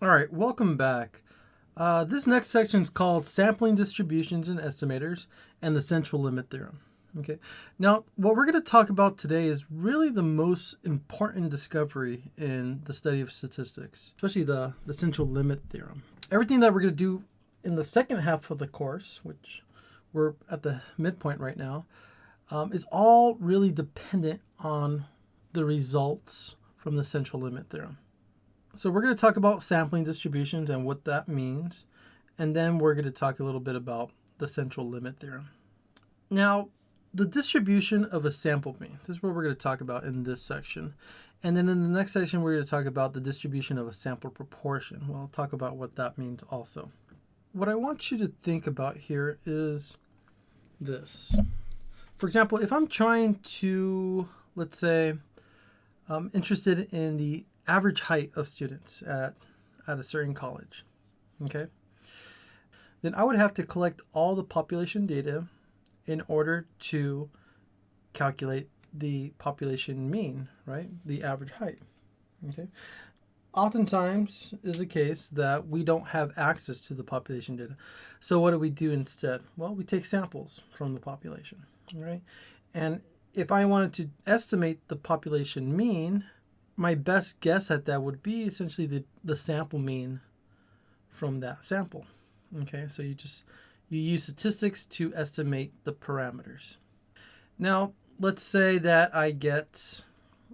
All right, welcome back. This next section is called Sampling Distributions and Estimators and the Central Limit Theorem. Okay. Now, what we're going to talk about today is really the most important discovery in the study of statistics, especially the central limit theorem. Everything that we're going to do in the second half of the course, which we're at the midpoint right now, is all really dependent on the results from the central limit theorem. So we're going to talk about sampling distributions and what that means, and then we're going to talk a little bit about the central limit theorem. Now, the distribution of a sample mean, this is what we're going to talk about in this section. And then in the next section, we're going to talk about the distribution of a sample proportion. We'll talk about what that means also. What I want you to think about here is this. For example, if I'm trying to, let's say, I'm interested in the average height of students at a certain college, okay? Then I would have to collect all the population data in order to calculate the population mean, right? The average height, okay? Oftentimes is the case that we don't have access to the population data. So what do we do instead? Well, we take samples from the population, right? And if I wanted to estimate the population mean, my best guess at that would be essentially the sample mean from that sample. Okay, so you use statistics to estimate the parameters. Now, let's say that I get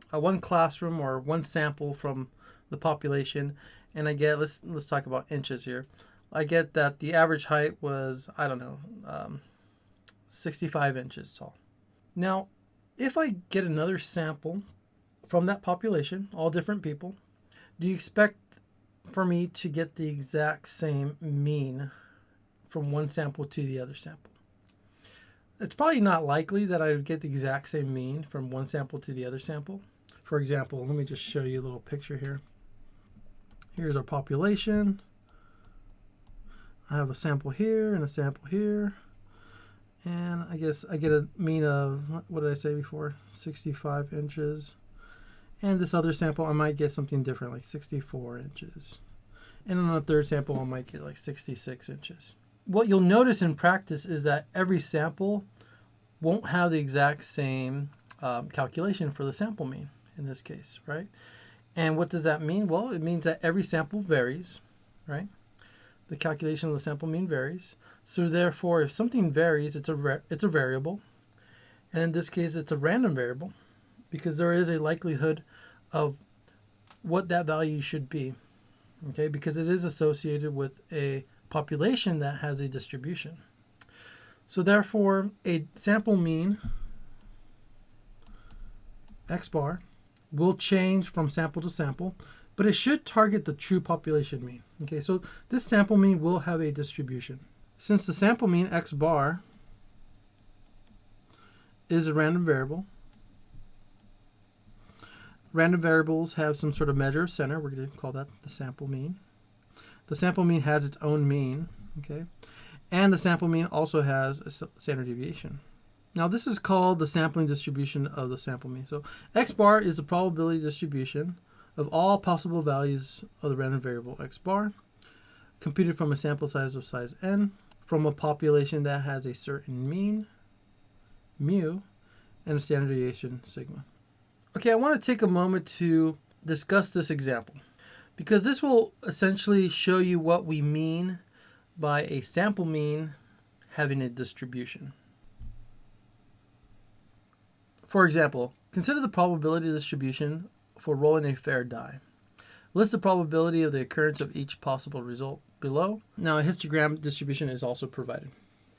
one classroom or one sample from the population, and I get, let's talk about inches here. I get that the average height was, I don't know, 65 inches tall. Now, if I get another sample from that population, all different people, do you expect for me to get the exact same mean from one sample to the other sample? It's probably not likely that I would get the exact same mean from one sample to the other sample. For example, let me just show you a little picture here. Here's our population. I have a sample here and a sample here. And I guess I get a mean of, what did I say before? 65 inches. And this other sample, I might get something different, like 64 inches. And on the third sample, I might get like 66 inches. What you'll notice in practice is that every sample won't have the exact same calculation for the sample mean in this case, right? And what does that mean? Well, it means that every sample varies, right? The calculation of the sample mean varies. So therefore, if something varies, it's a variable. And in this case, it's a random variable, because there is a likelihood of what that value should be, okay? Because it is associated with a population that has a distribution. So therefore, a sample mean, x bar, will change from sample to sample, but it should target the true population mean, okay? So this sample mean will have a distribution. Since the sample mean, x bar, is a random variable, random variables have some sort of measure of center. We're going to call that the sample mean. The sample mean has its own mean, okay? And the sample mean also has a standard deviation. Now this is called the sampling distribution of the sample mean. So x bar is the probability distribution of all possible values of the random variable x bar, computed from a sample size of size n, from a population that has a certain mean, mu, and a standard deviation, sigma. Okay, I want to take a moment to discuss this example, because this will essentially show you what we mean by a sample mean having a distribution. For example, consider the probability distribution for rolling a fair die. List the probability of the occurrence of each possible result below. Now, a histogram distribution is also provided.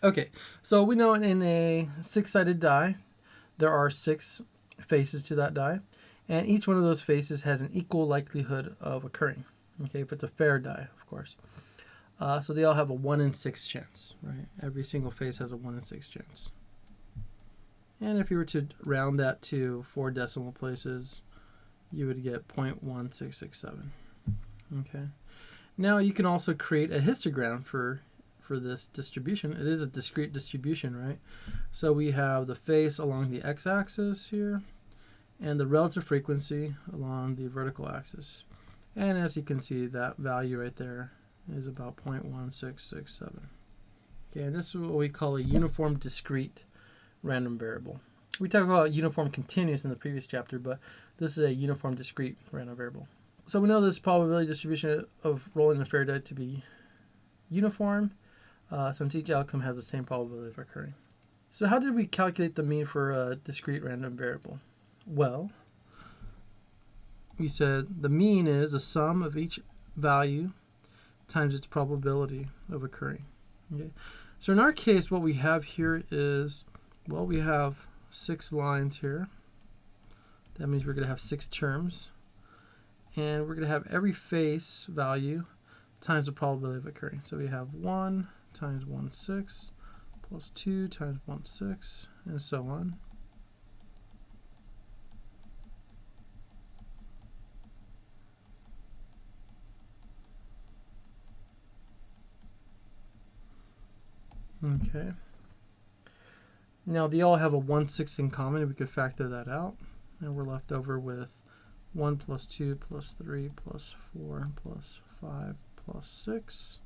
Okay, so we know in a 6-sided die, there are 6 faces to that die, and each one of those faces has an equal likelihood of occurring. Okay, if it's a fair die, of course. So they all have a 1 in 6 chance, right? Every single face has a 1 in 6 chance. And if you were to round that to 4 decimal places, you would get 0.1667. Okay. Now you can also create a histogram for this distribution. It is a discrete distribution, right? So we have the face along the x-axis here, and the relative frequency along the vertical axis. And as you can see, that value right there is about 0.1667. Okay, this is what we call a uniform discrete random variable. We talked about uniform continuous in the previous chapter, but this is a uniform discrete random variable. So we know this probability distribution of rolling a fair die to be uniform, since each outcome has the same probability of occurring. So how did we calculate the mean for a discrete random variable? Well, we said the mean is the sum of each value times its probability of occurring. Okay. So in our case, what we have here is, well, we have 6 lines here. That means we're going to have 6 terms. And we're going to have every face value times the probability of occurring. So we have 1 times 1/6 plus 2 times 1/6, and so on. Okay. Now they all have a 1/6 in common, and we could factor that out. And we're left over with 1 plus 2 plus 3 plus 4 plus 5 plus 6.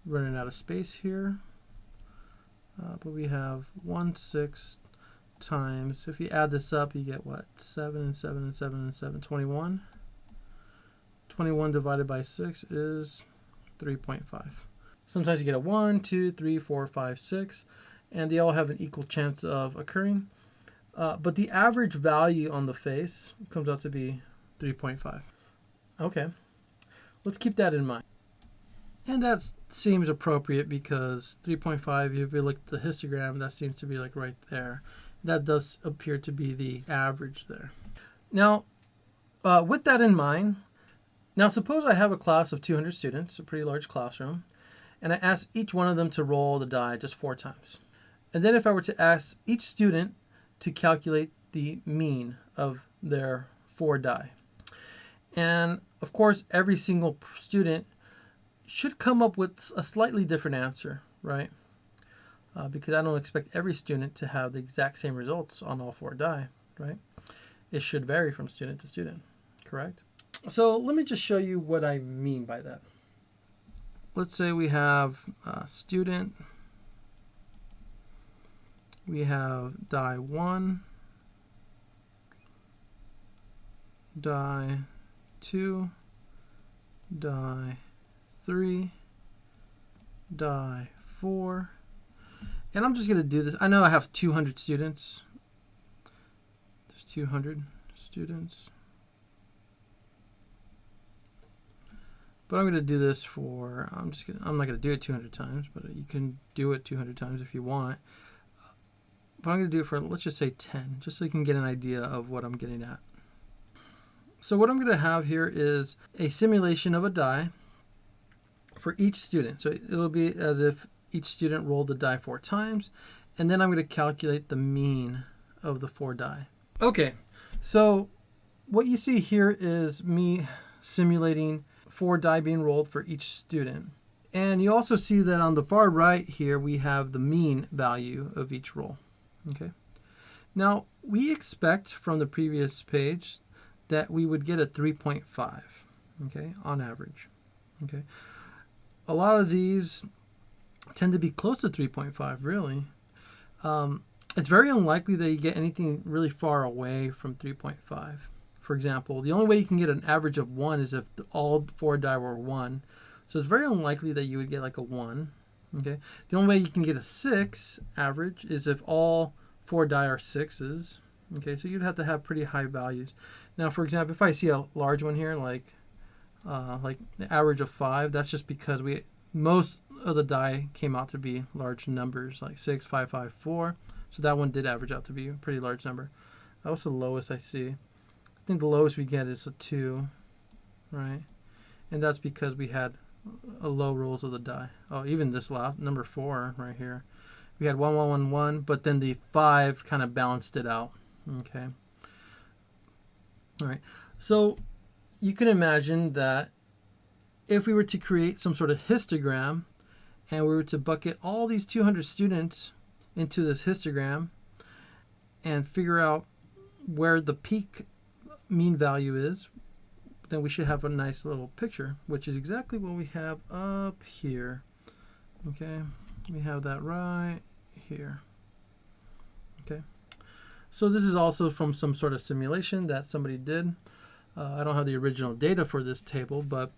Running out of space here. But we have 1/6 times, if you add this up, you get what? 7 and 7 and 7 and 7, 21. 21 divided by 6 is 3.5. Sometimes you get a 1, 2, 3, 4, 5, 6, and they all have an equal chance of occurring. But the average value on the face comes out to be 3.5. Okay, let's keep that in mind. And that seems appropriate because 3.5, if you look at the histogram, that seems to be like right there. That does appear to be the average there. Now, with that in mind, now suppose I have a class of 200 students, a pretty large classroom, and I ask each one of them to roll the die just 4 times. And then if I were to ask each student to calculate the mean of their 4 die. And of course, every single student should come up with a slightly different answer, right? Because I don't expect every student to have the exact same results on all 4 die, right? It should vary from student to student, correct? So let me just show you what I mean by that. Let's say we have a student. We have die 1, die 2, die 3, die 4. And I'm just going to do this. I know I have 200 students. There's 200 students. But I'm going to do this for, I'm not going to do it 200 times, but you can do it 200 times if you want. But I'm going to do it for, let's just say 10, just so you can get an idea of what I'm getting at. So what I'm going to have here is a simulation of a die for each student. So it'll be as if each student rolled the die 4 times, and then I'm going to calculate the mean of the 4 die. Okay, so what you see here is me simulating 4 die being rolled for each student. And you also see that on the far right here, we have the mean value of each roll. Okay. Now, we expect from the previous page that we would get a 3.5, okay, on average. Okay. A lot of these tend to be close to 3.5, really. It's very unlikely that you get anything really far away from 3.5. For example, the only way you can get an average of 1 is if all 4 die were 1. So it's very unlikely that you would get like a 1. Okay. The only way you can get a 6 average is if all 4 die are 6s. Okay, so you'd have to have pretty high values. Now, for example, if I see a large one here, like the average of 5, that's just because most of the die came out to be large numbers, like 6, 5, 5, 4. So that one did average out to be a pretty large number. That was the lowest I see. I think the lowest we get is a 2, right? And that's because we had a low rolls of the die. Oh, even this last number 4 right here. We had 1, 1, 1, 1, but then the 5 kind of balanced it out. Okay. All right. So you can imagine that if we were to create some sort of histogram and we were to bucket all these 200 students into this histogram and figure out where the peak mean value is, then we should have a nice little picture, which is exactly what we have up here. Okay, we have that right here. Okay, so this is also from some sort of simulation that somebody did. I don't have the original data for this table, but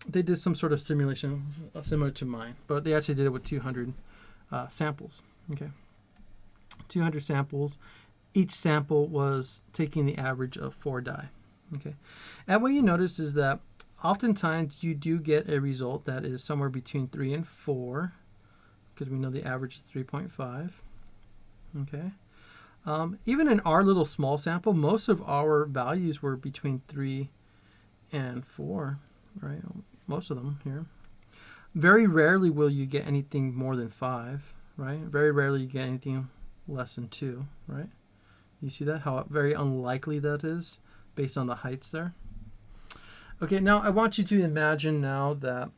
they did some sort of simulation similar to mine, but they actually did it with 200 samples. Okay, 200 samples. Each sample was taking the average of 4 die. Okay, and what you notice is that oftentimes you do get a result that is somewhere between 3 and 4, because we know the average is 3.5. Okay, even in our little small sample, most of our values were between 3 and 4, right? Most of them here. Very rarely will you get anything more than 5, right? Very rarely you get anything less than 2, right? You see that? How very unlikely that is based on the heights there. Okay, now I want you to imagine now that,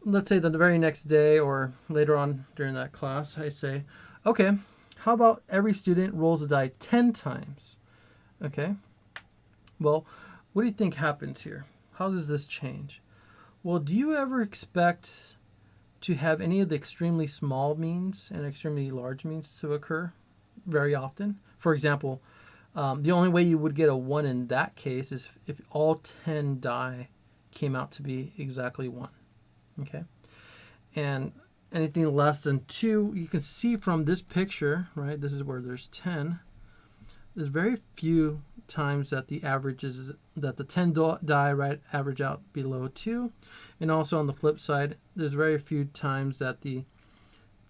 let's say the very next day or later on during that class, I say, okay, how about every student rolls a die 10 times? Okay, well, what do you think happens here? How does this change? Well, do you ever expect to have any of the extremely small means and extremely large means to occur very often? For example, the only way you would get a 1 in that case is if all 10 die came out to be exactly 1. Okay, and anything less than 2, you can see from this picture, right? This is where there's 10. There's very few times that the average is that the 10 die right average out below 2, and also on the flip side, there's very few times that the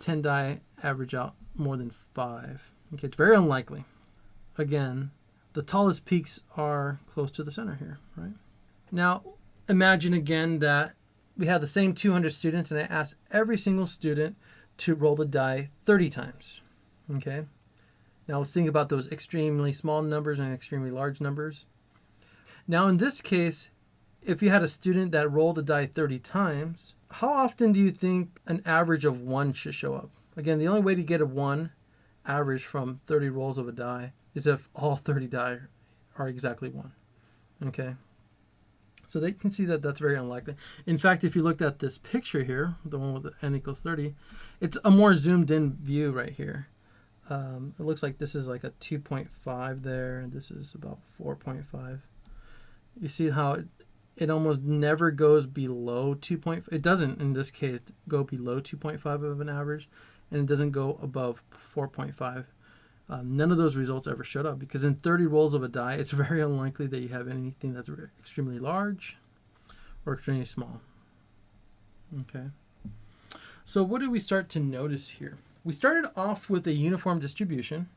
10 die average out more than 5. Okay, it's very unlikely. Again, the tallest peaks are close to the center here, right? Now, imagine again that we have the same 200 students and I ask every single student to roll the die 30 times, okay? Now let's think about those extremely small numbers and extremely large numbers. Now in this case, if you had a student that rolled the die 30 times, how often do you think an average of 1 should show up? Again, the only way to get a 1 average from 30 rolls of a die is if all 30 die are exactly 1. Okay, so they can see that that's very unlikely. In fact, if you looked at this picture here, the one with the n equals 30, it's a more zoomed in view right here. It looks like this is like a 2.5 there, and this is about 4.5. You see how it almost never goes below 2.5. It doesn't, in this case, go below 2.5 of an average, and it doesn't go above 4.5. None of those results ever showed up because in 30 rolls of a die, it's very unlikely that you have anything that's extremely large or extremely small. Okay. So what do we start to notice here? We started off with a uniform distribution,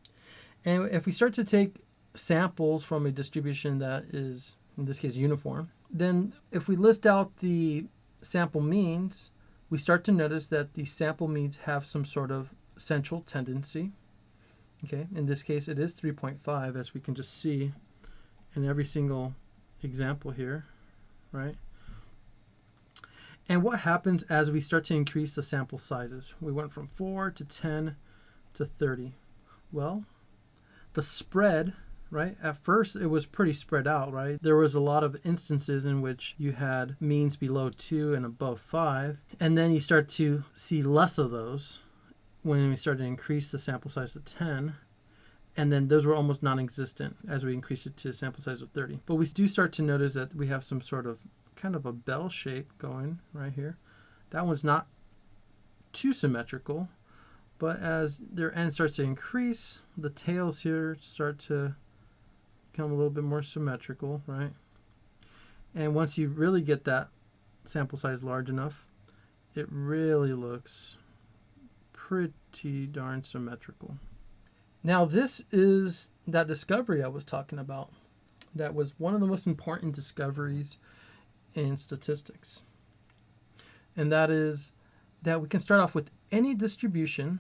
and if we start to take samples from a distribution that is, in this case, uniform, then if we list out the sample means, we start to notice that the sample means have some sort of central tendency. Okay, in this case it is 3.5, as we can just see in every single example here, right? And what happens as we start to increase the sample sizes? We went from 4 to 10 to 30. Well, the spread, right? At first it was pretty spread out, right? There was a lot of instances in which you had means below 2 and above 5, and then you start to see less of those when we started to increase the sample size to 10, and then those were almost non-existent as we increased it to a sample size of 30. But we do start to notice that we have some sort of kind of a bell shape going right here. That one's not too symmetrical, but as their end starts to increase, the tails here start to become a little bit more symmetrical, right? And once you really get that sample size large enough, it really looks pretty darn symmetrical. Now this is that discovery I was talking about. That was one of the most important discoveries in statistics. And that is that we can start off with any distribution,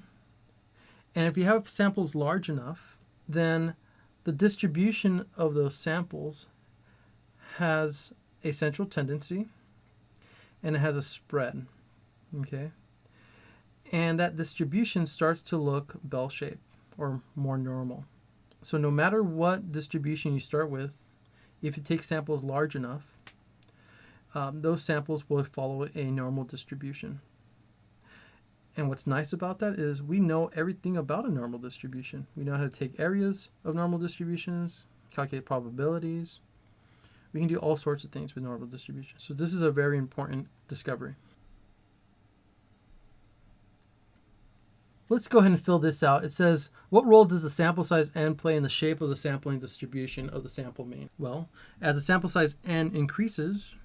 and if you have samples large enough, then the distribution of those samples has a central tendency and it has a spread. Okay? And that distribution starts to look bell-shaped or more normal. So no matter what distribution you start with, if you take samples large enough, those samples will follow a normal distribution. And what's nice about that is we know everything about a normal distribution. We know how to take areas of normal distributions, calculate probabilities. We can do all sorts of things with normal distributions. So this is a very important discovery. Let's go ahead and fill this out. It says, what role does the sample size n play in the shape of the sampling distribution of the sample mean? Well, as the sample size n increases,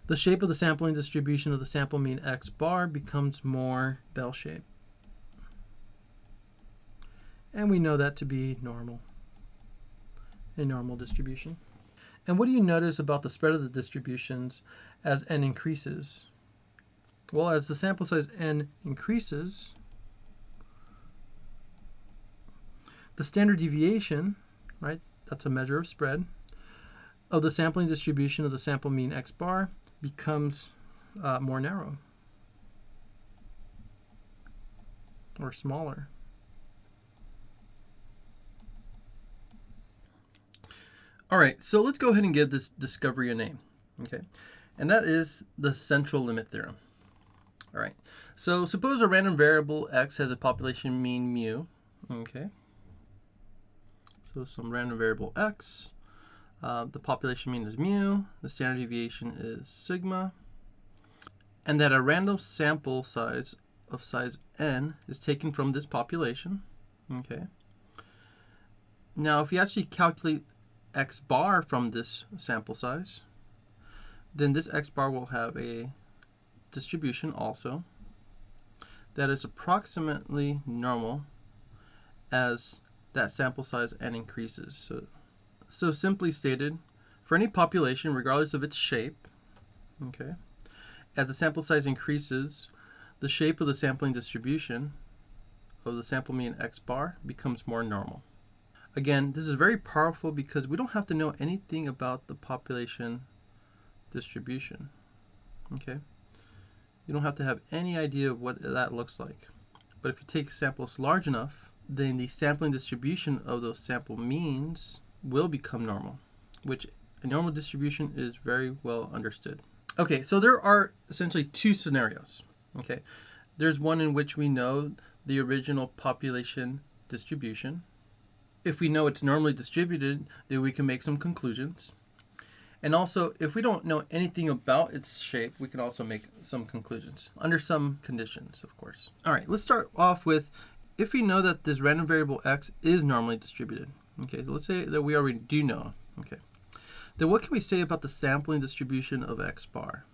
the shape of the sampling distribution of the sample mean x bar becomes more bell-shaped. And we know that to be normal, a normal distribution. And what do you notice about the spread of the distributions as n increases? Well, as the sample size n increases, the standard deviation, right, that's a measure of spread, of the sampling distribution of the sample mean x bar becomes more narrow or smaller. All right, so let's go ahead and give this discovery a name, okay? And that is the central limit theorem. All right, so suppose a random variable x has a population mean mu, okay? So some random variable x, the population mean is mu, the standard deviation is sigma, and that a random sample size of size n is taken from this population, okay? Now, if you actually calculate x bar from this sample size, then this x bar will have a distribution also that is approximately normal as that sample size n increases. So simply stated, for any population, regardless of its shape, okay, as the sample size increases, the shape of the sampling distribution of the sample mean x bar becomes more normal. Again, this is very powerful because we don't have to know anything about the population distribution, okay? You don't have to have any idea of what that looks like. But if you take samples large enough, then the sampling distribution of those sample means will become normal, which a normal distribution is very well understood. Okay, so there are essentially two scenarios, okay? There's one in which we know the original population distribution. If we know it's normally distributed, then we can make some conclusions. And also, if we don't know anything about its shape, we can also make some conclusions, under some conditions, of course. All right, let's start off with, if we know that this random variable x is normally distributed, okay, so let's say that we already do know, okay, then what can we say about the sampling distribution of x bar?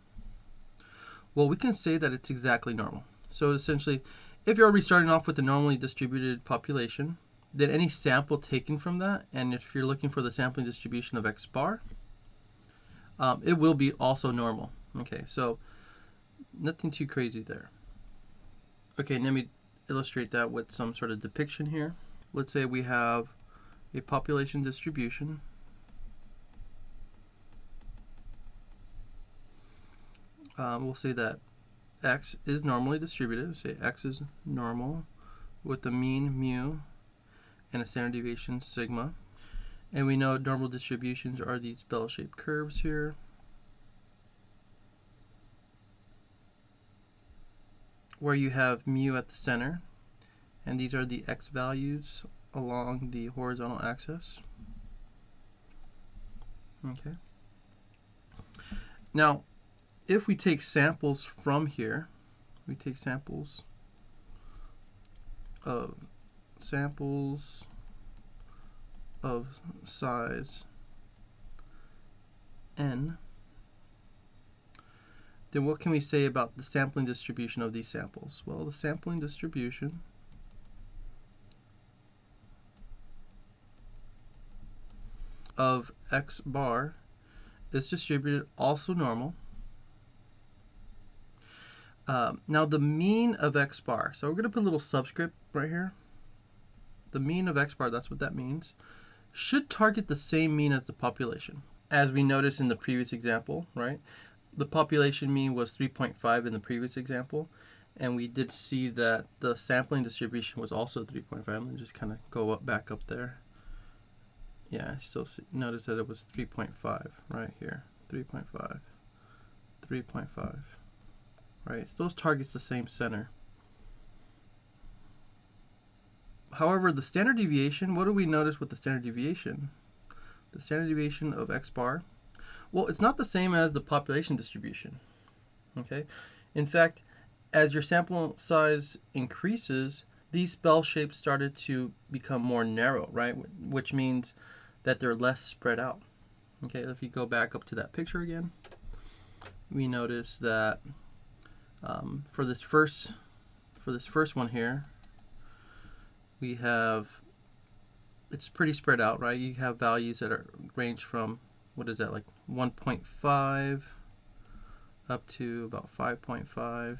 Well, we can say that it's exactly normal. So essentially, if you're already starting off with a normally distributed population, then any sample taken from that, and if you're looking for the sampling distribution of x bar, it will be also normal. Okay, so nothing too crazy there. Okay, let me illustrate that with some sort of depiction here. Let's say we have a population distribution. We'll say that x is normally distributed. Say x is normal with the mean mu and a standard deviation sigma. And we know normal distributions are these bell-shaped curves here. Where you have mu at the center, and these are the x values along the horizontal axis. Okay. Now, if we take samples from here, we take samples of size n, then what can we say about the sampling distribution of these samples? Well, the sampling distribution of x bar is distributed also normal. Now the mean of x bar, so we're going to put a little subscript right here. The mean of x bar, that's what that means, should target the same mean as the population. As we noticed in the previous example, right? The population mean was 3.5 in the previous example, And we did see that the sampling distribution was also 3.5. Let me just kind of go back up there. Yeah, I still notice that it was 3.5 right here. 3.5. 3.5. Right, so those targets the same center. However, the standard deviation, what do we notice with the standard deviation? The standard deviation of x bar, well, it's not the same as the population distribution. Okay, in fact, as your sample size increases, these bell shapes started to become more narrow, right? Which means that they're less spread out. Okay, if you go back up to that picture again, we notice that for this first one here, we have, it's pretty spread out, right? You have values that are range from, what is that, like 1.5 up to about 5.5,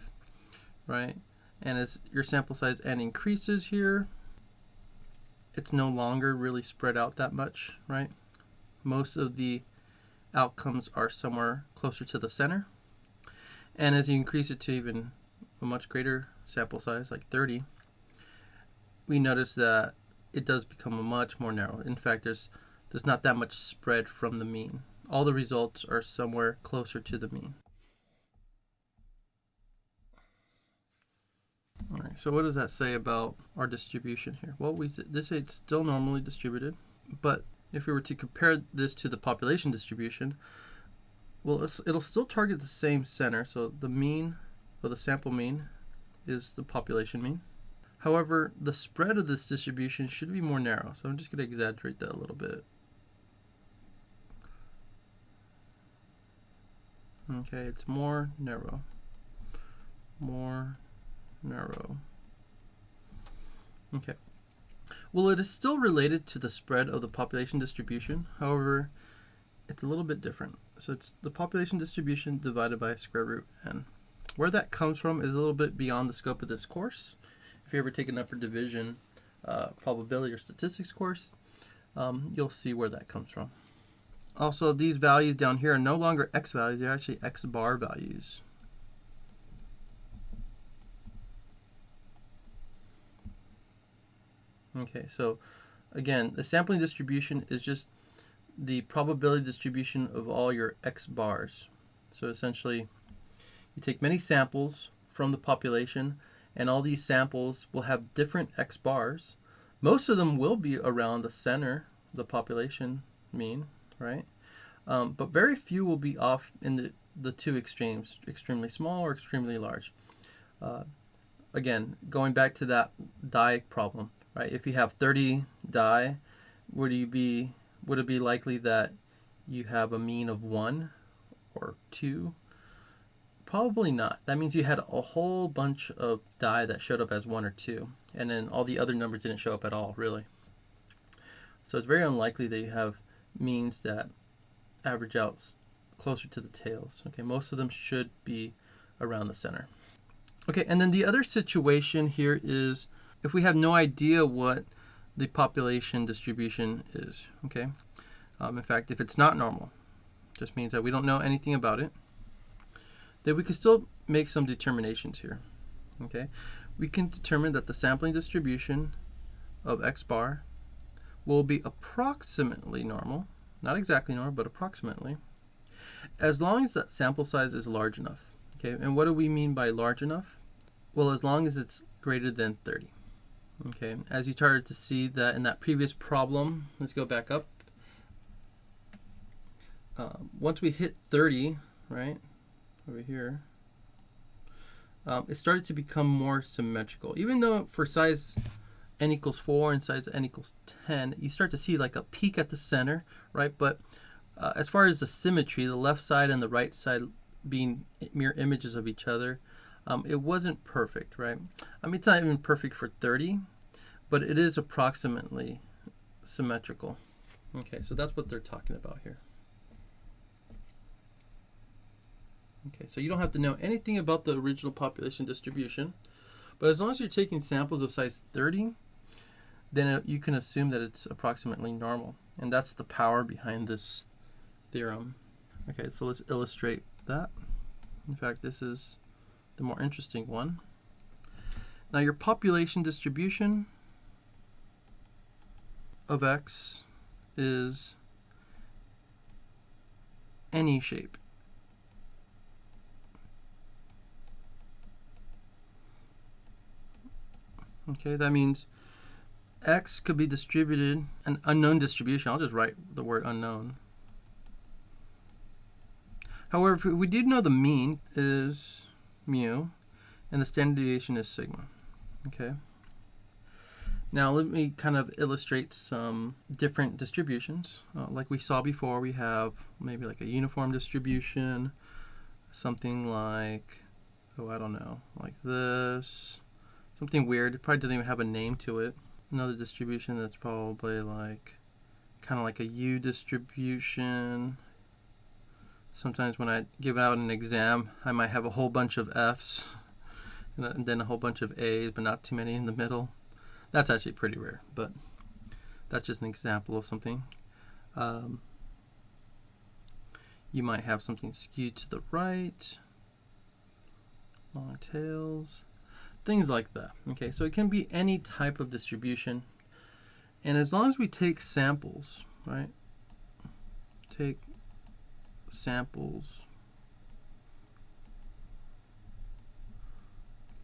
right? And as your sample size n increases here, it's no longer really spread out that much, right? Most of the outcomes are somewhere closer to the center. And as you increase it to even a much greater sample size, like 30, we notice that it does become a much more narrow. In fact, there's not that much spread from the mean. All the results are somewhere closer to the mean. All right, so what does that say about our distribution here? Well, this say it's still normally distributed, but if we were to compare this to the population distribution, well, it'll still target the same center. So the mean, or the sample mean, is the population mean. However, the spread of this distribution should be more narrow. So I'm just going to exaggerate that a little bit. Okay, it's more narrow. More narrow. Okay. Well, it is still related to the spread of the population distribution. However, it's a little bit different. So it's the population distribution divided by square root n. Where that comes from is a little bit beyond the scope of this course. If you ever take an upper division probability or statistics course, you'll see where that comes from. Also, these values down here are no longer x values, they're actually x bar values. Okay, so again, the sampling distribution is just the probability distribution of all your x bars. So essentially, you take many samples from the population, and all these samples will have different x bars. Most of them will be around the center, the population mean, right? But very few will be off in the two extremes, extremely small or extremely large. Again, going back to that die problem, right? If you have 30 die, would it be likely that you have a mean of 1 or 2? Probably not. That means you had a whole bunch of die that showed up as 1 or 2, and then all the other numbers didn't show up at all, really. So it's very unlikely that you have means that average out closer to the tails. Okay, most of them should be around the center. Okay, and then the other situation here is if we have no idea what the population distribution is. Okay, in fact, if it's not normal, just means that we don't know anything about it, then we can still make some determinations here. Okay, we can determine that the sampling distribution of x bar will be approximately normal, not exactly normal, but approximately, as long as that sample size is large enough. Okay, and what do we mean by large enough? Well, as long as it's greater than 30. Okay, as you started to see that in that previous problem, let's go back up. Once we hit 30, right, over here, it started to become more symmetrical. Even though for size n equals 4 and size n equals 10, you start to see like a peak at the center, right? But as far as the symmetry, the left side and the right side being mirror images of each other, it wasn't perfect, right? I mean, it's not even perfect for 30, but it is approximately symmetrical. Okay, so that's what they're talking about here. Okay, so you don't have to know anything about the original population distribution, but as long as you're taking samples of size 30, then you can assume that it's approximately normal. And that's the power behind this theorem. Okay, so let's illustrate that. In fact, this is the more interesting one. Now your population distribution of X is any shape. Okay, that means X could be distributed, an unknown distribution. I'll just write the word unknown. However, if we did know the mean is mu and the standard deviation is sigma. Okay. Now let me kind of illustrate some different distributions. Like we saw before, we have maybe like a uniform distribution, something like, oh, I don't know, like this, something weird. It probably doesn't even have a name to it. Another distribution that's probably like, kind of like a U distribution. Sometimes when I give out an exam, I might have a whole bunch of F's and then a whole bunch of A's, but not too many in the middle. That's actually pretty rare, but that's just an example of something. You might have something skewed to the right, long tails, things like that. Okay, so it can be any type of distribution. And as long as we take samples, right? Take samples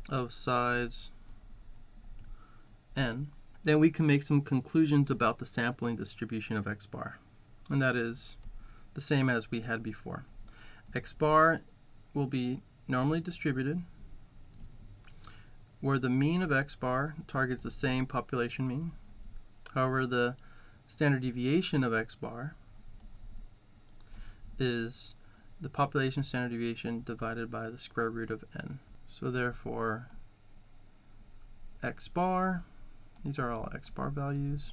of size n, then we can make some conclusions about the sampling distribution of x bar. And that is the same as we had before. X bar will be normally distributed, where the mean of x bar targets the same population mean. However, the standard deviation of x bar is the population standard deviation divided by the square root of n. So therefore, x bar, these are all x bar values,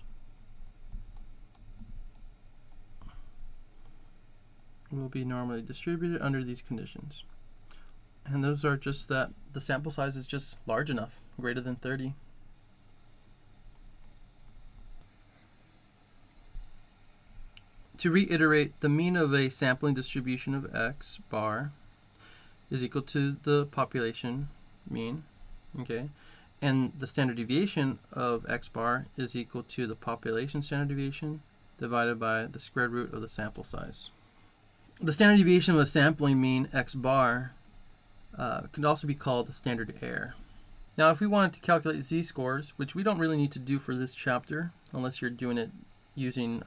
will be normally distributed under these conditions. And those are just that the sample size is just large enough, greater than 30. To reiterate, the mean of a sampling distribution of x bar is equal to the population mean, okay? And the standard deviation of x bar is equal to the population standard deviation divided by the square root of the sample size. The standard deviation of a sampling mean x bar can also be called the standard error. Now, if we wanted to calculate z-scores, which we don't really need to do for this chapter, unless you're doing it using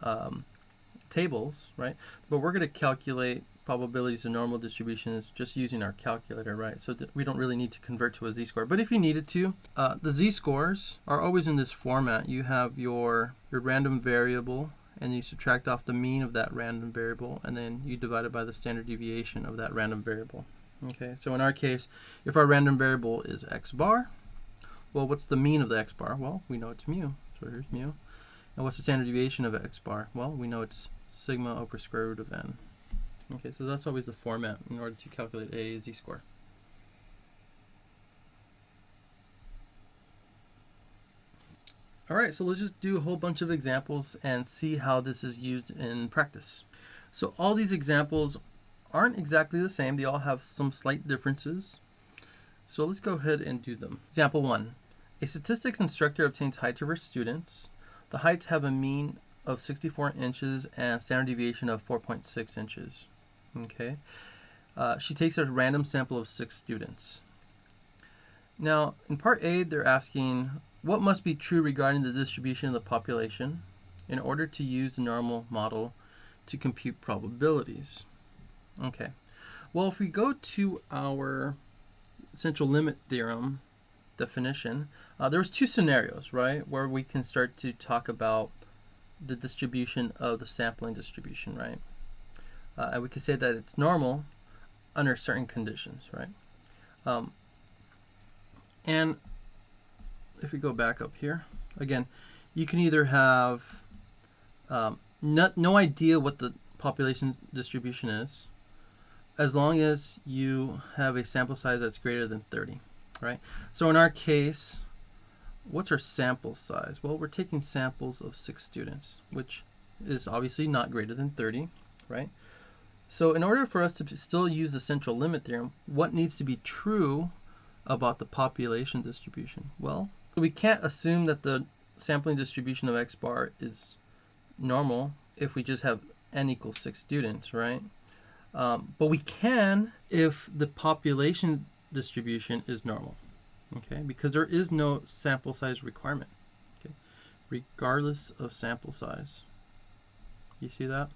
tables, right? But we're going to calculate probabilities of normal distributions just using our calculator, right? So we don't really need to convert to a z-score. But if you needed to, the z-scores are always in this format. You have your random variable, and you subtract off the mean of that random variable, and then you divide it by the standard deviation of that random variable. Okay, so in our case, if our random variable is x bar, well, what's the mean of the x bar? Well, we know it's mu, so here's mu. And what's the standard deviation of x bar? Well, we know it's sigma over square root of n. Okay, so that's always the format in order to calculate a z-score. All right, so let's just do a whole bunch of examples and see how this is used in practice. So all these examples aren't exactly the same. They all have some slight differences. So let's go ahead and do them. Example 1. A statistics instructor obtains heights of her students. The heights have a mean of 64 inches and standard deviation of 4.6 inches. Okay. She takes a random sample of 6 students. Now, in part A, they're asking what must be true regarding the distribution of the population in order to use the normal model to compute probabilities. Okay. Well, if we go to our central limit theorem definition, there's 2 scenarios, right, where we can start to talk about the distribution of the sampling distribution, right? And we can say that it's normal under certain conditions, right? And if we go back up here, again, you can either have no idea what the population distribution is, as long as you have a sample size that's greater than 30, right? So in our case, what's our sample size? Well, we're taking samples of 6 students, which is obviously not greater than 30, right? So in order for us to still use the central limit theorem, what needs to be true about the population distribution? Well, we can't assume that the sampling distribution of x bar is normal if we just have n equals 6 students, right? But we can if the population distribution is normal, okay? Because there is no sample size requirement, okay? Regardless of sample size. You see that?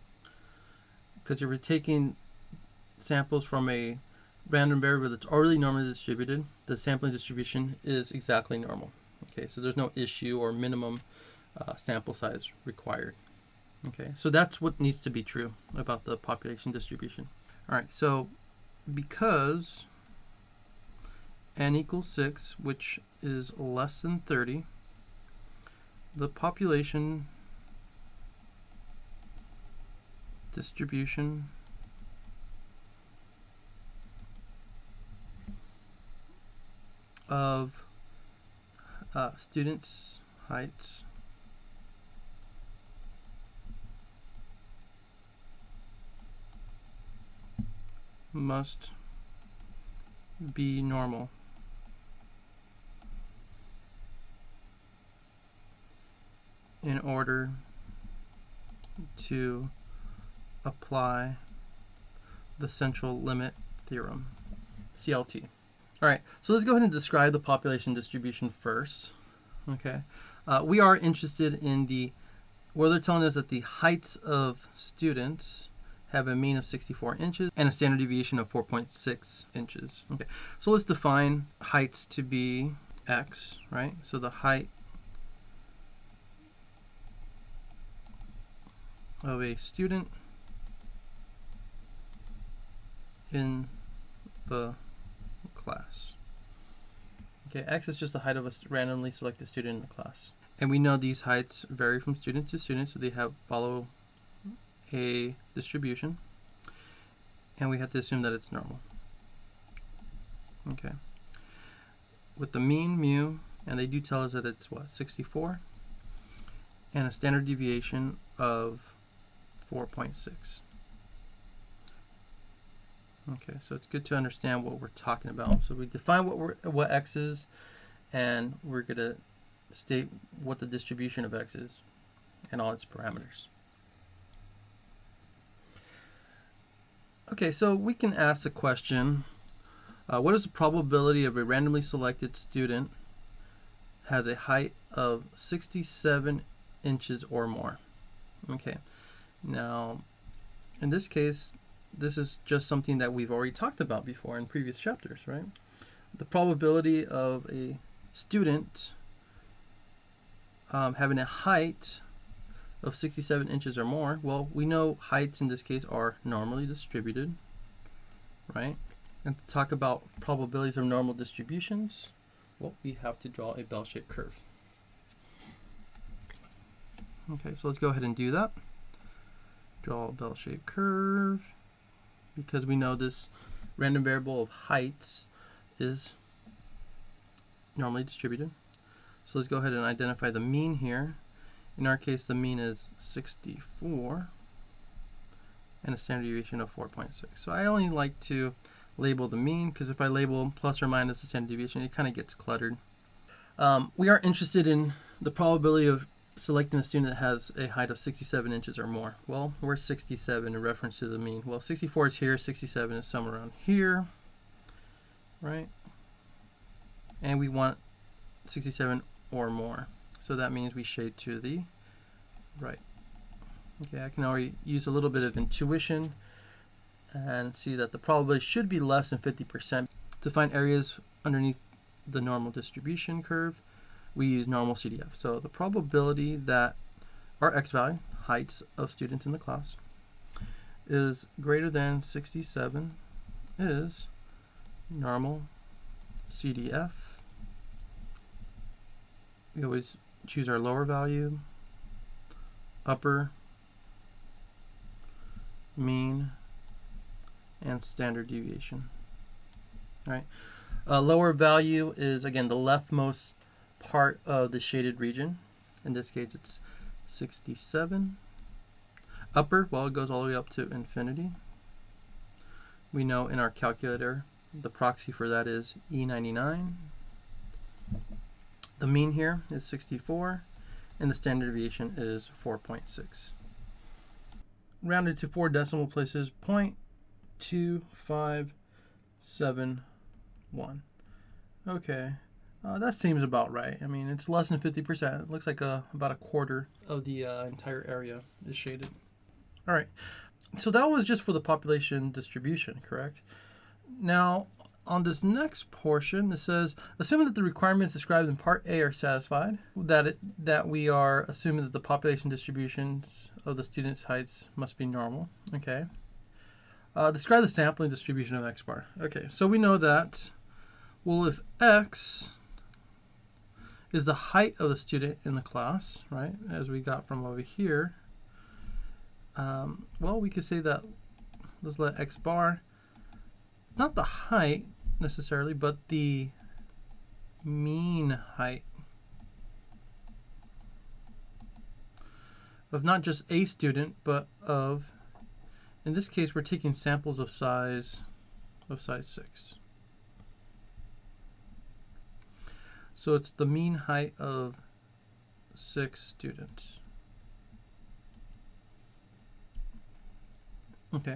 Because if you're taking samples from a random variable that's already normally distributed, the sampling distribution is exactly normal. Okay, so there's no issue or minimum sample size required. Okay, so that's what needs to be true about the population distribution. All right, so because n equals 6, which is less than 30, the population distribution of students' heights must be normal in order to apply the central limit theorem, CLT. All right, so let's go ahead and describe the population distribution first. Okay, we are interested in where they're telling us that the heights of students have a mean of 64 inches and a standard deviation of 4.6 inches. Okay, so let's define heights to be x, right? So the height of a student in the class. Okay, x is just the height of a randomly selected student in the class. And we know these heights vary from student to student, so they follow a distribution. And we have to assume that it's normal. Okay. With the mean mu, and they do tell us that it's what, 64? And a standard deviation of 4.6. Okay, so it's good to understand what we're talking about. So we define what x is, and we're going to state what the distribution of x is and all its parameters. Okay, so we can ask the question, what is the probability of a randomly selected student has a height of 67 inches or more? Okay, now in this case, this is just something that we've already talked about before in previous chapters, right? The probability of a student having a height of 67 inches or more, well, we know heights in this case are normally distributed, right? And to talk about probabilities of normal distributions, well, we have to draw a bell-shaped curve. Okay, so let's go ahead and do that. Draw a bell-shaped curve, because we know this random variable of heights is normally distributed. So let's go ahead and identify the mean here. In our case, the mean is 64 and a standard deviation of 4.6. So I only like to label the mean, because if I label plus or minus the standard deviation, it kind of gets cluttered. We are interested in the probability of selecting a student that has a height of 67 inches or more. Well, where's 67 in reference to the mean? Well, 64 is here, 67 is somewhere around here, right? And we want 67 or more. So that means we shade to the right. Okay, I can already use a little bit of intuition and see that the probability should be less than 50%. To find areas underneath the normal distribution curve, we use normal CDF. So the probability that our x value, heights of students in the class, is greater than 67 is normal CDF. We always choose our lower value, upper, mean, and standard deviation. All right. Lower value is, again, the leftmost part of the shaded region. In this case, it's 67. Upper, well, it goes all the way up to infinity. We know in our calculator The proxy for that is E99. The mean here is 64, and the standard deviation is 4.6. Rounded to 4 decimal places, 0.2571. Okay, that seems about right. I mean, it's less than 50%. It looks like about a quarter of the entire area is shaded. All right, so that was just for the population distribution, correct? Now, on this next portion, it says, assuming that the requirements described in Part A are satisfied, that we are assuming that the population distributions of the students' heights must be normal. Okay. Describe the sampling distribution of x bar. Okay, so we know that, well, if x is the height of the student in the class, right, as we got from over here, well, we could say that, let's let x bar, not the height necessarily, but the mean height of not just a student, but of, in this case, we're taking samples of size 6. So it's the mean height of 6 students. Okay.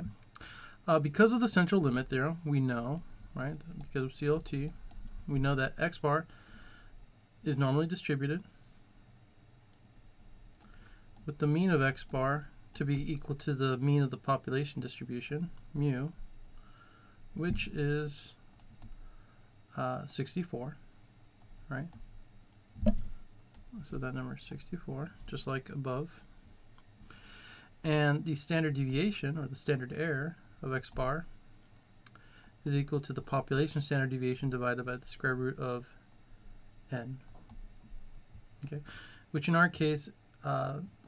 Because of the central limit theorem, we know, right, because of CLT, we know that x bar is normally distributed with the mean of x bar to be equal to the mean of the population distribution, mu, which is 64, right? So that number is 64, just like above. And the standard deviation, or the standard error, of x bar is equal to the population standard deviation divided by the square root of n. Okay, which in our case,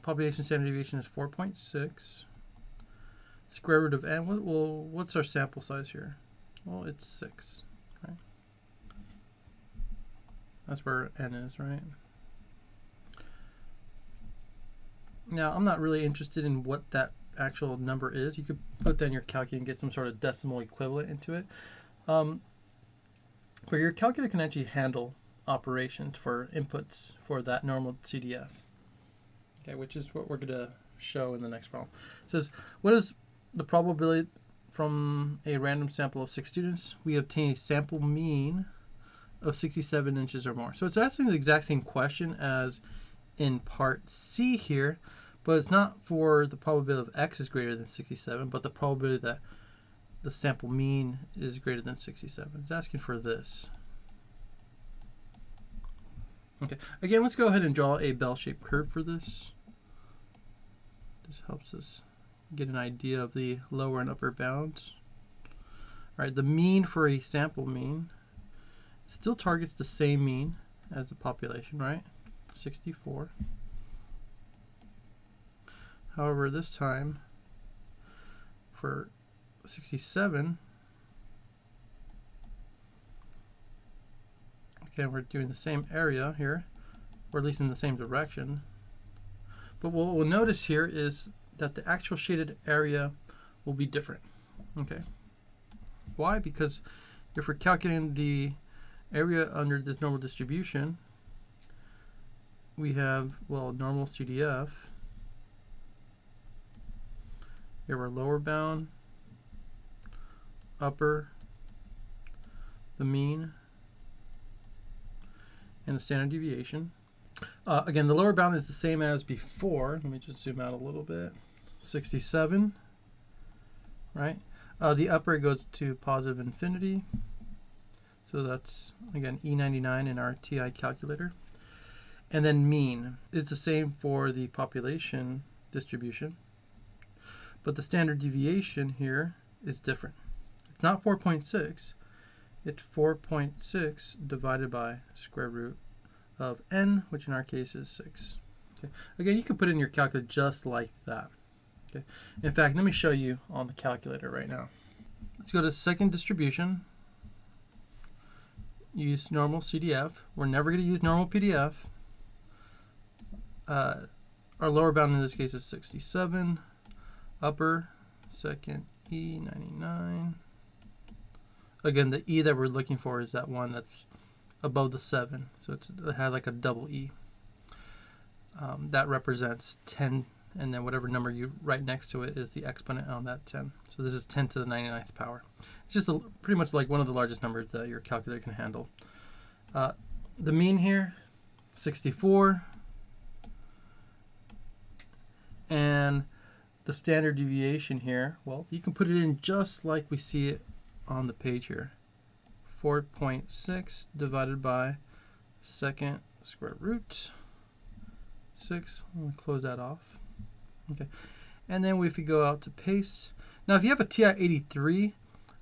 population standard deviation is 4.6. Square root of n. Well, what's our sample size here? Well, it's 6. Right? That's where n is, right? Now, I'm not really interested in what that actual number is. You could put that in your calculator and get some sort of decimal equivalent into it. But your calculator can actually handle operations for inputs for that normal CDF. Okay, which is what we're going to show in the next problem. It says, what is the probability from a random sample of 6 students? We obtain a sample mean of 67 inches or more. So it's asking the exact same question as in part C here, but it's not for the probability of x is greater than 67, but the probability that the sample mean is greater than 67. It's asking for this. Okay, again, let's go ahead and draw a bell-shaped curve for this. This helps us get an idea of the lower and upper bounds. All right, the mean for a sample mean still targets the same mean as the population, right? 64. However, this time for 67, okay, we're doing the same area here, or at least in the same direction. But what we'll notice here is that the actual shaded area will be different. Okay. Why? Because if we're calculating the area under this normal distribution, we have, well, normal CDF. Here our lower bound, upper, the mean, and the standard deviation. Again, the lower bound is the same as before. Let me just zoom out a little bit. 67, right? The upper goes to positive infinity. So that's, again, E99 in our TI calculator. And then mean is the same for the population distribution, but the standard deviation here is different. It's not 4.6, it's 4.6 divided by square root of n, which in our case is 6. Okay. Again, you can put it in your calculator just like that. Okay. In fact, let me show you on the calculator right now. Let's go to second distribution. Use normal CDF. We're never going to use normal PDF. Our lower bound in this case is 67. Upper, second, E99. Again, the E that we're looking for is that one that's above the 7. So it has like a double E. That represents 10, and then whatever number you write next to it is the exponent on that 10. So this is 10 to the 99th power. It's just pretty much like one of the largest numbers that your calculator can handle. The mean here, 64. And the standard deviation here, well, you can put it in just like we see it on the page here. 4.6 divided by second square root 6. I'm going to close that off. Okay. And then if we go out to paste. Now, if you have a TI-83,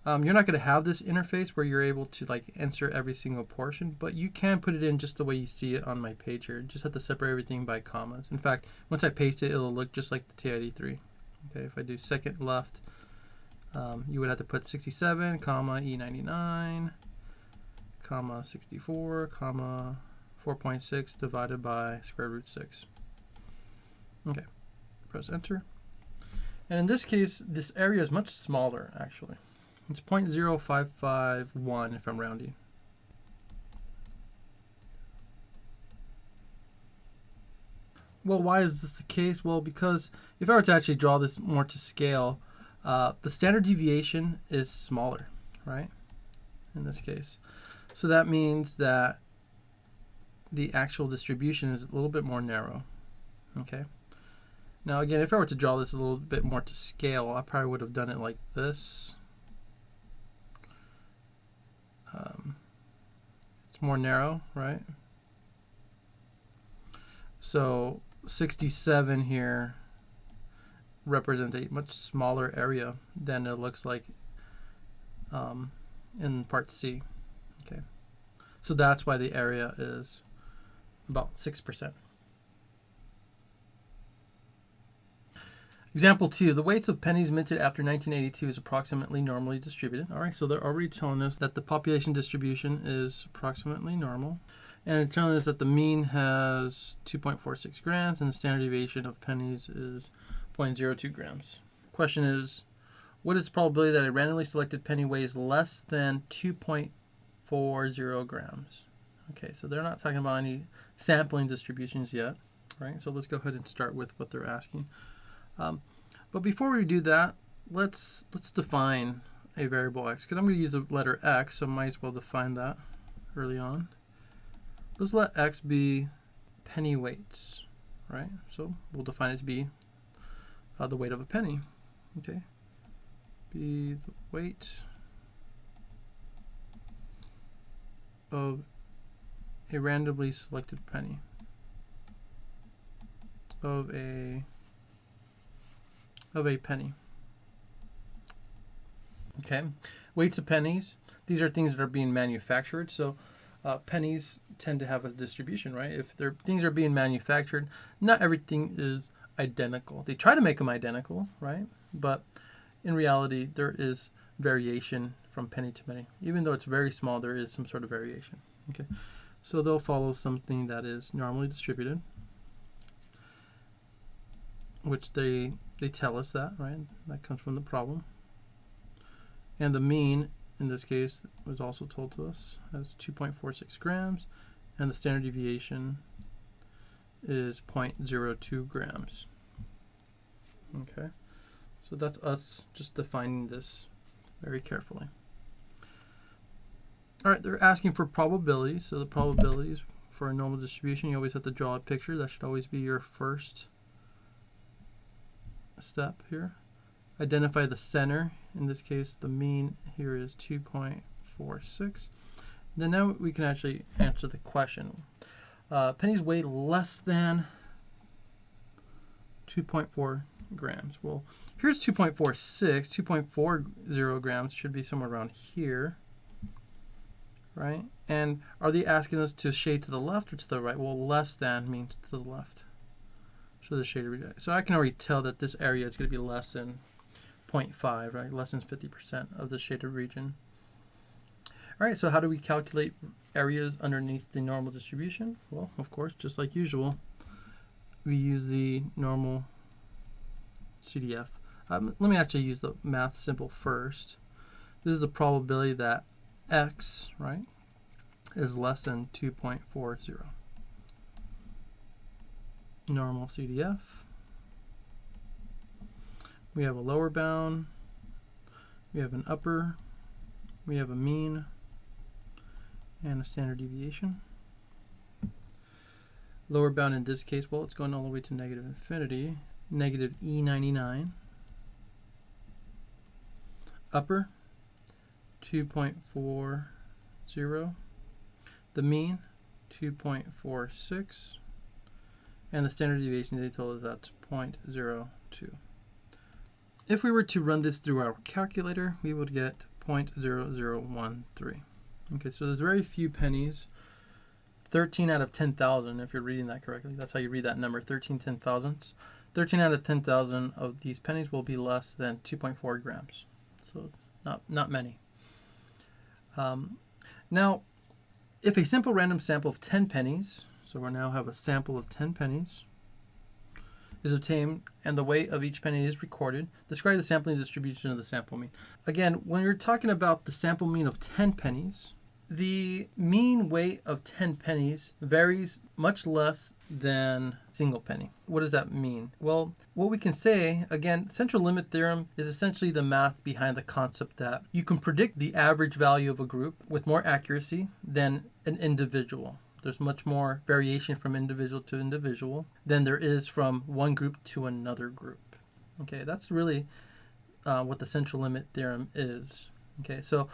you're not going to have this interface where you're able to like insert every single portion, but you can put it in just the way you see it on my page here. You just have to separate everything by commas. In fact, once I paste it, it'll look just like the TI-83. Okay, if I do second left, you would have to put 67, comma, E99, comma, 64, comma, 4.6 divided by square root 6. Okay, press enter. And in this case, this area is much smaller, actually. It's 0.0551 if I'm rounding. Well, why is this the case? Well, because if I were to actually draw this more to scale, the standard deviation is smaller, right? In this case. So that means that the actual distribution is a little bit more narrow. Okay. Now again, if I were to draw this a little bit more to scale, I probably would have done it like this. It's more narrow, right? So 67 here represents a much smaller area than it looks like in part C. Okay, so that's why the area is about 6%. Example 2, the weights of pennies minted after 1982 is approximately normally distributed. All right, so they're already telling us that the population distribution is approximately normal. And it's telling us that the mean has 2.46 grams and the standard deviation of pennies is 0.02 grams. Question is, what is the probability that a randomly selected penny weighs less than 2.40 grams? Okay, so they're not talking about any sampling distributions yet, right? So let's go ahead and start with what they're asking. But before we do that, let's define a variable x, because I'm going to use the letter x, so I might as well define that early on. Let's let x be penny weights, right? So we'll define it to be the weight of a penny. Okay, be the weight of a randomly selected penny of a penny. Okay, weights of pennies. These are things that are being manufactured. So pennies tend to have a distribution, right? If things are being manufactured, not everything is identical. They try to make them identical, right? But in reality, there is variation from penny to penny. Even though it's very small, there is some sort of variation. Okay, so they'll follow something that is normally distributed, which they tell us that, right? That comes from the problem. And the mean, in this case, was also told to us as 2.46 grams, and the standard deviation is 0.02 grams. Okay, so that's us just defining this very carefully. All right, they're asking for probabilities. So the probabilities for a normal distribution, you always have to draw a picture. That should always be your first step here. Identify the center. In this case, the mean here is 2.46. Then now we can actually answer the question. Pennies weigh less than 2.4 grams. Well, here's 2.46. 2.40 grams should be somewhere around here, right? And are they asking us to shade to the left or to the right? Well, less than means to the left. So the shaded region. So I can already tell that this area is going to be less than 0.5, right? Less than 50% of the shaded region. All right, so how do we calculate areas underneath the normal distribution? Well, of course, just like usual, we use the normal CDF. Let me actually use the math symbol first. This is the probability that x, right, is less than 2.40. Normal CDF. We have a lower bound. We have an upper. We have a mean and a standard deviation. Lower bound in this case, well, it's going all the way to negative infinity, negative E99. Upper, 2.40. The mean, 2.46. And the standard deviation, they told us that's 0.02. If we were to run this through our calculator, we would get 0.0013. Okay, so there's very few pennies. 13 out of 10,000, if you're reading that correctly. That's how you read that number, 13 10,000ths. 13 out of 10,000 of these pennies will be less than 2.4 grams. So not many. Now, if a simple random sample of 10 pennies, so we now have a sample of 10 pennies, is obtained and the weight of each penny is recorded, describe the sampling distribution of the sample mean. Again, when you're talking about the sample mean of 10 pennies, the mean weight of 10 pennies varies much less than single penny. What does that mean? Well, what we can say, again, central limit theorem is essentially the math behind the concept that you can predict the average value of a group with more accuracy than an individual. There's much more variation from individual to individual than there is from one group to another group. Okay, that's really what the central limit theorem is. Okay, so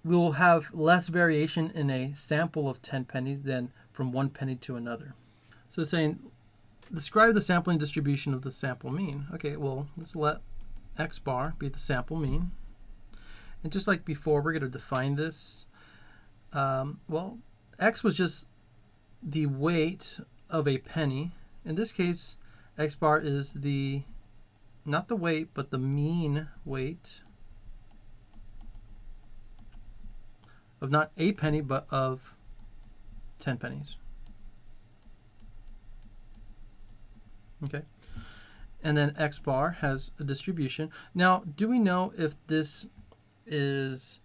we will have less variation in a sample of 10 pennies than from one penny to another. So it's saying, describe the sampling distribution of the sample mean. Okay, well, let's let x bar be the sample mean. And just like before, we're going to define this. Well, x was just the weight of a penny. In this case, x bar is the, not the weight, but the mean weight of not a penny, but of 10 pennies. Okay. And then x bar has a distribution. Now, do we know if this is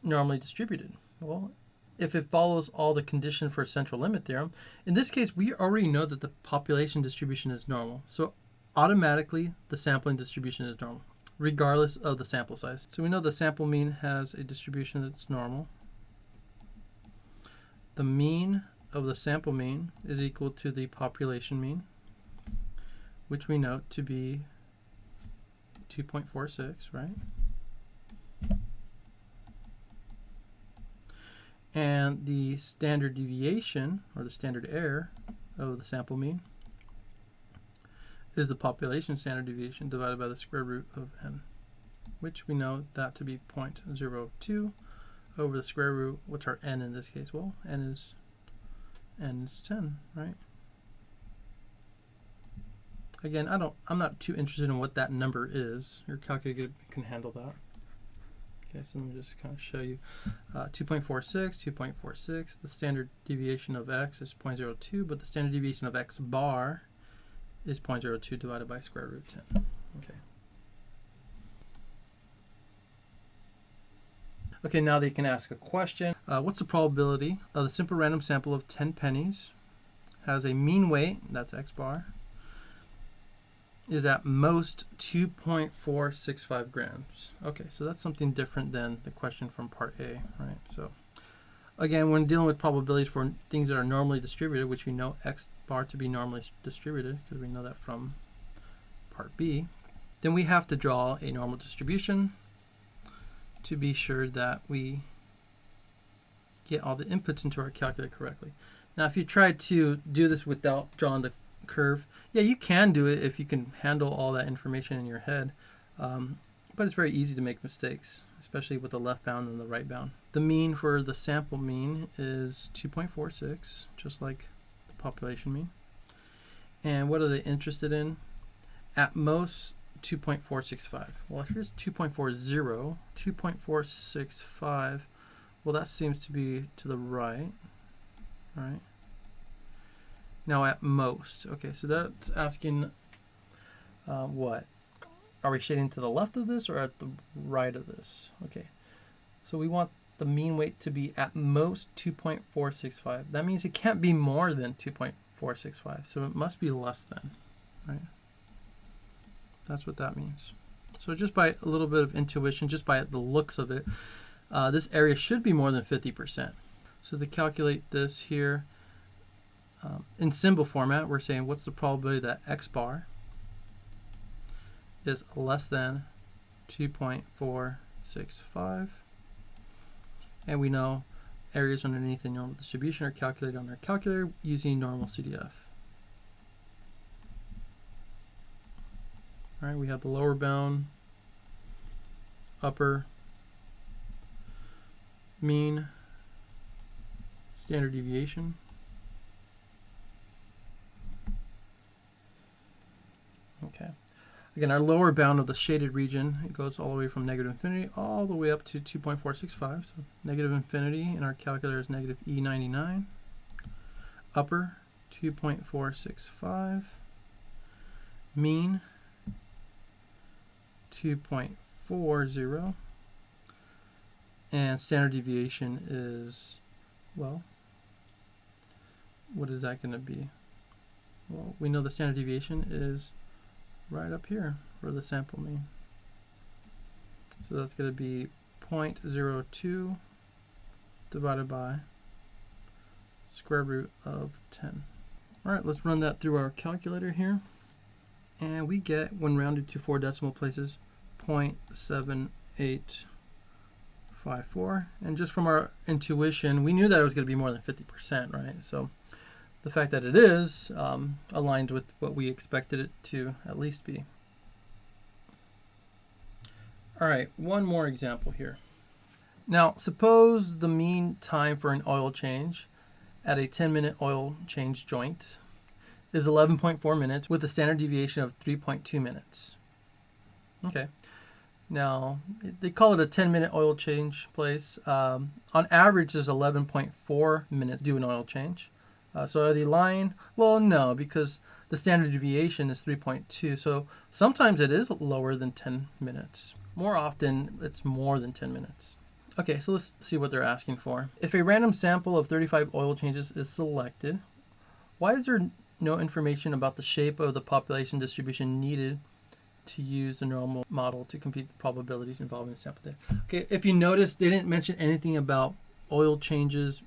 normally distributed? Well, if it follows all the conditions for central limit theorem, in this case, we already know that the population distribution is normal. So automatically, the sampling distribution is normal, regardless of the sample size. So we know the sample mean has a distribution that's normal. The mean of the sample mean is equal to the population mean, which we know to be 2.46, right? And the standard deviation, or the standard error of the sample mean, is the population standard deviation divided by the square root of n, which we know that to be 0.02 over the square root. What's our n in this case? Well, n is 10, right? Again, I'm not too interested in what that number is. Your calculator can handle that. Okay, so let me just kind of show you 2.46. The standard deviation of x is 0.02, but the standard deviation of x bar is 0.02 divided by square root 10. Okay. Okay, now they can ask a question. What's the probability of the simple random sample of 10 pennies has a mean weight, that's x bar, is at most 2.465 grams. Okay, so that's something different than the question from part A, right? So again, when dealing with probabilities for things that are normally distributed, which we know x bar to be normally distributed, because we know that from part B, then we have to draw a normal distribution to be sure that we get all the inputs into our calculator correctly. Now, if you try to do this without drawing the curve, yeah, you can do it if you can handle all that information in your head, but it's very easy to make mistakes, especially with the left bound and the right bound. The mean for the sample mean is 2.46, just like the population mean. And what are they interested in? At most 2.465. Well, here's 2.40, 2.465. Well, that seems to be to the right, right? Now at most, okay, so that's asking what? Are we shading to the left of this or at the right of this? Okay, So we want the mean weight to be at most 2.465. That means it can't be more than 2.465. So it must be less than, right? That's what that means. So just by a little bit of intuition, just by the looks of it, this area should be more than 50%. So to calculate this here, in symbol format, we're saying what's the probability that x bar is less than 2.465. And we know areas underneath the normal distribution are calculated on our calculator using normal CDF. All right, we have the lower bound, upper, mean, standard deviation. Okay. Again, our lower bound of the shaded region, it goes all the way from negative infinity all the way up to 2.465. So negative infinity in our calculator is negative E99. Upper, 2.465. Mean, 2.40. And standard deviation is, well, what is that going to be? Well, we know the standard deviation is right up here for the sample mean. So that's going to be 0.02 divided by square root of 10. All right, let's run that through our calculator here. And we get, when rounded to 4 decimal places, 0.7854. And just from our intuition, we knew that it was going to be more than 50%, right? So the fact that it is aligned with what we expected it to at least be. All right, one more example here. Now, suppose the mean time for an oil change at a 10-minute oil change joint is 11.4 minutes with a standard deviation of 3.2 minutes. Okay. Now, they call it a 10-minute oil change place. On average, there's 11.4 minutes to do an oil change. So are they lying? Well, no, because the standard deviation is 3.2. So sometimes it is lower than 10 minutes. More often, it's more than 10 minutes. Okay, so let's see what they're asking for. If a random sample of 35 oil changes is selected, why is there no information about the shape of the population distribution needed to use the normal model to compute the probabilities involved in the sample data? Okay, if you notice, they didn't mention anything about oil changes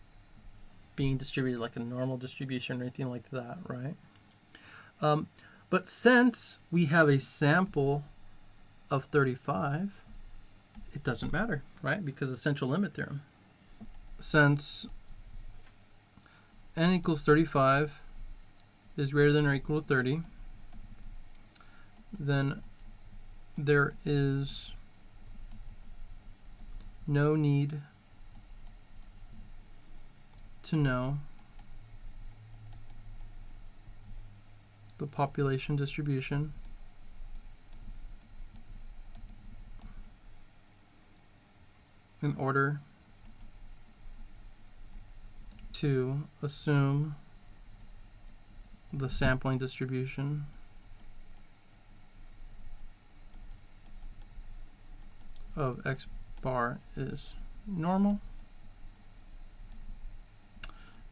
being distributed like a normal distribution or anything like that, right? But since we have a sample of 35, it doesn't matter, right? Because of the central limit theorem. Since n equals 35 is greater than or equal to 30, then there is no need to know the population distribution in order to assume the sampling distribution of x bar is normal,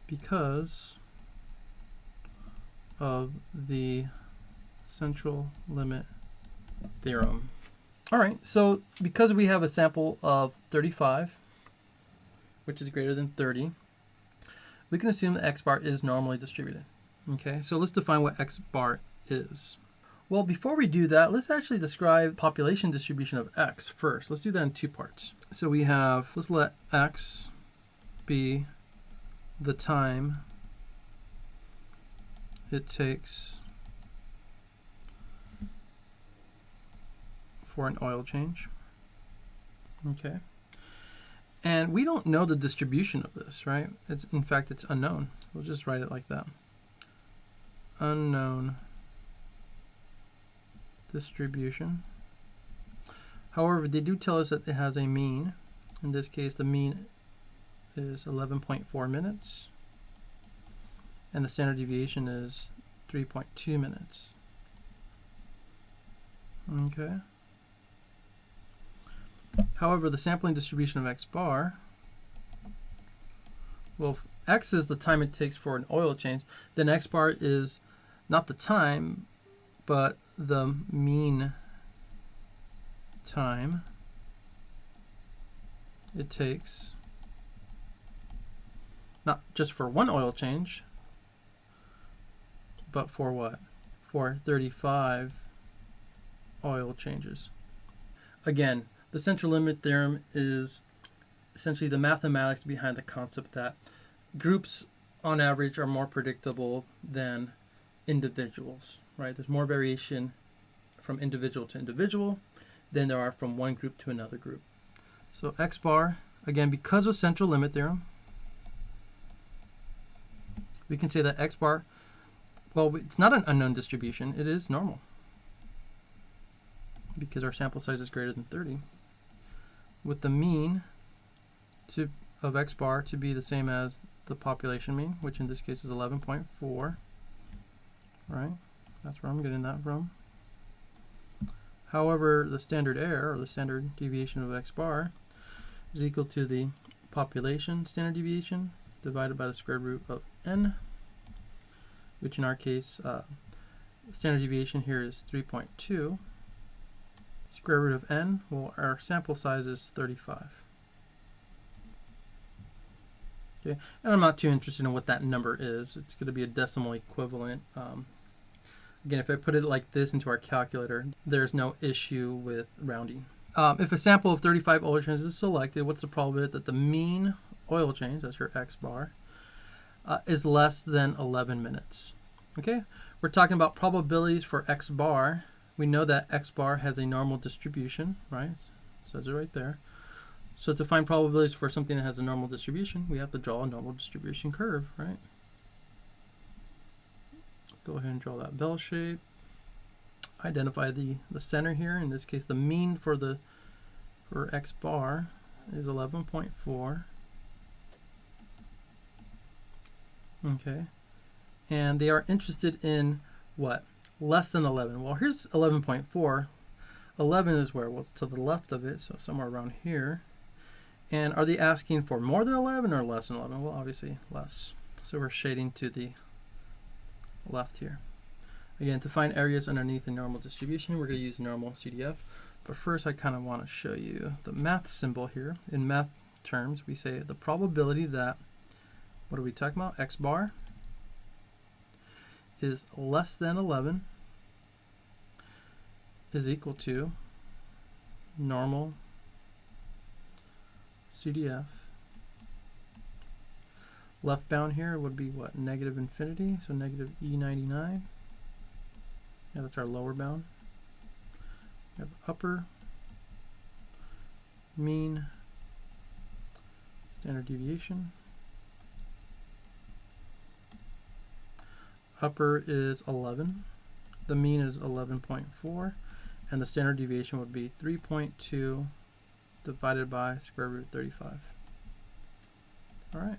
because of the central limit theorem. All right, so because we have a sample of 35, which is greater than 30, we can assume that x bar is normally distributed. Okay, so let's define what x bar is. Well, before we do that, let's actually describe population distribution of x first. Let's do that in two parts. So we have, let's let x be the time it takes for an oil change. Okay. And we don't know the distribution of this, right? In fact, it's unknown. We'll just write it like that. Unknown distribution. However, they do tell us that it has a mean. In this case, the mean is 11.4 minutes. And the standard deviation is 3.2 minutes. Okay. However, the sampling distribution of x bar, well, if x is the time it takes for an oil change, then x bar is not the time, but the mean time it takes, not just for one oil change, but for what? For 35 oil changes. Again, the central limit theorem is essentially the mathematics behind the concept that groups on average are more predictable than individuals, right? There's more variation from individual to individual than there are from one group to another group. So x bar, again, because of central limit theorem, we can say that x bar, well, it's not an unknown distribution, it is normal because our sample size is greater than 30, with the mean of x bar to be the same as the population mean, which in this case is 11.4, right? That's where I'm getting that from. However, the standard error, or the standard deviation of x bar, is equal to the population standard deviation divided by the square root of n, which in our case, standard deviation here is 3.2. Square root of n, well, our sample size is 35. Okay, and I'm not too interested in what that number is. It's going to be a decimal equivalent. Again, if I put it like this into our calculator, there's no issue with rounding. If a sample of 35 oil changes is selected, what's the probability that the mean oil change, that's your x bar, is less than 11 minutes? Okay, we're talking about probabilities for x bar. We know that x bar has a normal distribution, right? It says it right there. So to find probabilities for something that has a normal distribution, we have to draw a normal distribution curve, right? Go ahead and draw that bell shape. Identify the center here. In this case, the mean for x bar is 11.4. Okay. And they are interested in what? Less than 11. Well, here's 11.4. 11 is where? Well, it's to the left of it, so somewhere around here. And are they asking for more than 11 or less than 11? Well, obviously less. So we're shading to the left here. Again, to find areas underneath a normal distribution, we're going to use normal CDF. But first, I kind of want to show you the math symbol here. In math terms, we say the probability that, what are we talking about? X bar is less than 11 is equal to normal CDF. Left bound here would be what? Negative infinity, so negative E99. Yeah, that's our lower bound. We have upper, mean, standard deviation. Upper is 11. The mean is 11.4. And the standard deviation would be 3.2 divided by square root 35. All right.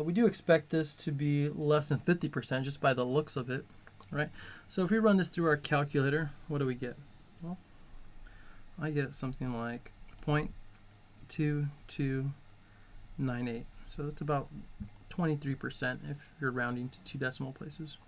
We do expect this to be less than 50% just by the looks of it, right? So if we run this through our calculator, what do we get? Well, I get something like 0.2298. So that's about 23% if you're rounding to 2 decimal places.